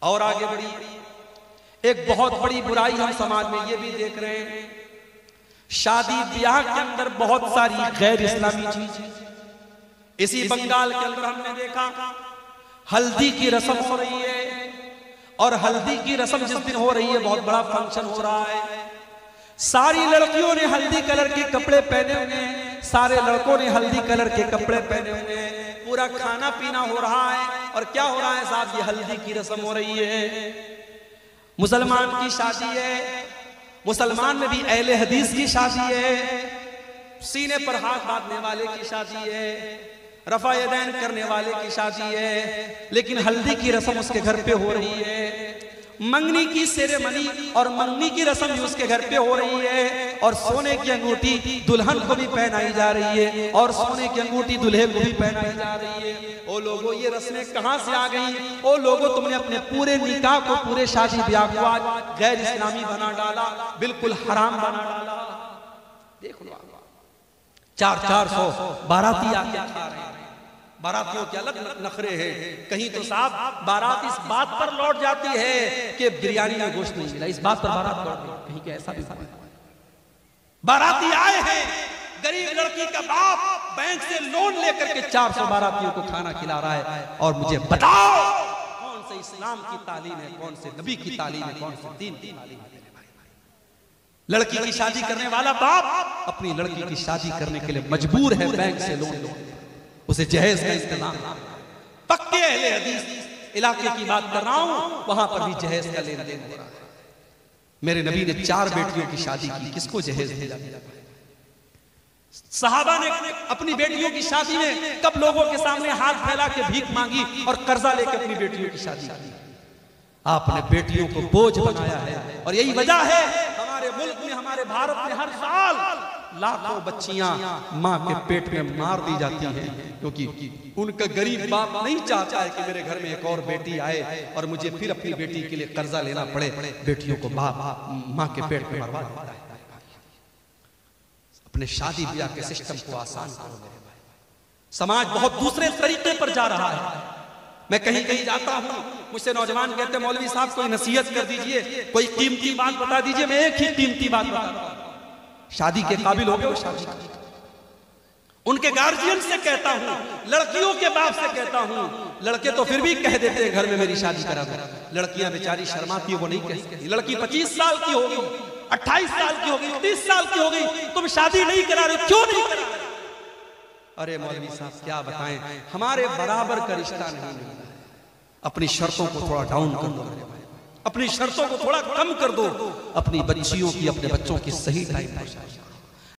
और आगे बढ़ी, एक बहुत बड़ी बुराई हम समाज में ये भी देख रहे हैं, शादी ब्याह के अंदर बहुत सारी गैर इस्लामी चीज। इसी बंगाल के अंदर हमने देखा हल्दी की रस्म हो रही है, और हल्दी की रस्म जिस दिन हो रही है बहुत बड़ा फंक्शन हो रहा है। सारी लड़कियों ने हल्दी कलर के कपड़े पहने हुए हैं, सारे लड़कों ने हल्दी कलर के कपड़े पहने हुए हैं, पूरा खाना पीना हो रहा है। और क्या हो रहा है साहब, ये हल्दी की रस्म हो रही है। मुसलमान की शादी है, मुसलमान में भी अहले हदीस की शादी है, सीने पर हाथ बांधने वाले की शादी है, रफा यदैन करने वाले की शादी है, लेकिन हल्दी की रस्म उसके घर पे हो रही है। मंगनी की सेरेमनी और मंगनी की रस्म भी उसके घर पे हो रही है, और सोने की अंगूठी दुल्हन को भी पहनाई जा रही है, और सोने की अंगूठी दूल्हे को भी पहनाई जा रही है। ओ लोगों, ये रस्में कहां से आ गई? ओ लोगों, तुमने अपने पूरे निकाह को, पूरे शादी ब्याह को आज गैर इस्लामी बना डाला, बिल्कुल हराम बना डाला। देख लो, 400 बाराती आके खा रहे हैं। बारातियों के अलग नखरे हैं। कहीं तो साहब बारात इस बात पर लौट जाती है कि बिरयानी में गोश्त नहीं मिला, इस बात पर बारात लौट गई। कहीं के ऐसा भी बाराती आए हैं, गरीब लड़की का बाप बैंक से लोन लेकर के 400 बारातियों को खाना खिला रहा है। और मुझे बताओ, कौन से इस्लाम की तालीम है, कौन से नबी की तालीम है, कौन से दीन की तालीम है? लड़की की शादी करने वाला बाप अपनी लड़की की शादी करने के लिए मजबूर है बैंक से लोन लेकर, उसे जहेज का इंतजाम। पक्के अहले हदीस इलाके की बात कर रहा हूं, वहां पर भी जहेज का लेन देन हो रहा है। मेरे नबी ने 4 बेटियों की शादी की, किसको जहेज दिया? सहाबा ने अपनी बेटियों की शादी में कब लोगों के सामने हाथ फैला के भीख मांगी और कर्जा लेकर अपनी बेटियों की शादी की? आपने बेटियों को बोझ बनाया है, और यही वजह है हमारे मुल्क में, हमारे भारत में हर साल लाखों बच्चियां मां के पेट में मार दी जाती हैं, क्योंकि उनका गरीब बाप नहीं चाहता है कि मेरे घर में एक और बेटी आए और मुझे फिर अपनी बेटी के लिए कर्जा लेना पड़े। बेटियों को बाप मां के पेट में मरवा देता है। अपने शादी ब्याह के सिस्टम को आसान करो मेरे भाई। समाज बहुत दूसरे तरीके पर जा रहा है। मैं कहीं कहीं जाता हूं, मुझसे नौजवान कहते हैं मौलवी साहब कोई नसीहत कर दीजिए, कोई कीमती बात बता दीजिए। मैं एक ही कीमती बात बताता हूं, शादी के काबिल हो गए हो शादी। उनके गार्जियन से कहता हूं, लड़कियों के बाप से कहता हूं, लड़के तो फिर भी कह देते हैं घर में मेरी शादी करा दो। लड़कियां बेचारी शर्माती है, वो नहीं कह सकती। लड़की 25 साल की हो गई, 28 साल की हो गई, 30 साल की हो गई, तुम शादी नहीं करा रहे, क्यों नहीं करा रहे? अरे मौलवी साहब क्या बताएं, हमारे बराबर का रिश्ता नहीं मिला है। अपनी शर्तों को थोड़ा डाउन कर दो, अपनी शर्तों को थोड़ा कम कर दो, अपनी बच्चियों की, अपने बच्चों की सही टाइम पर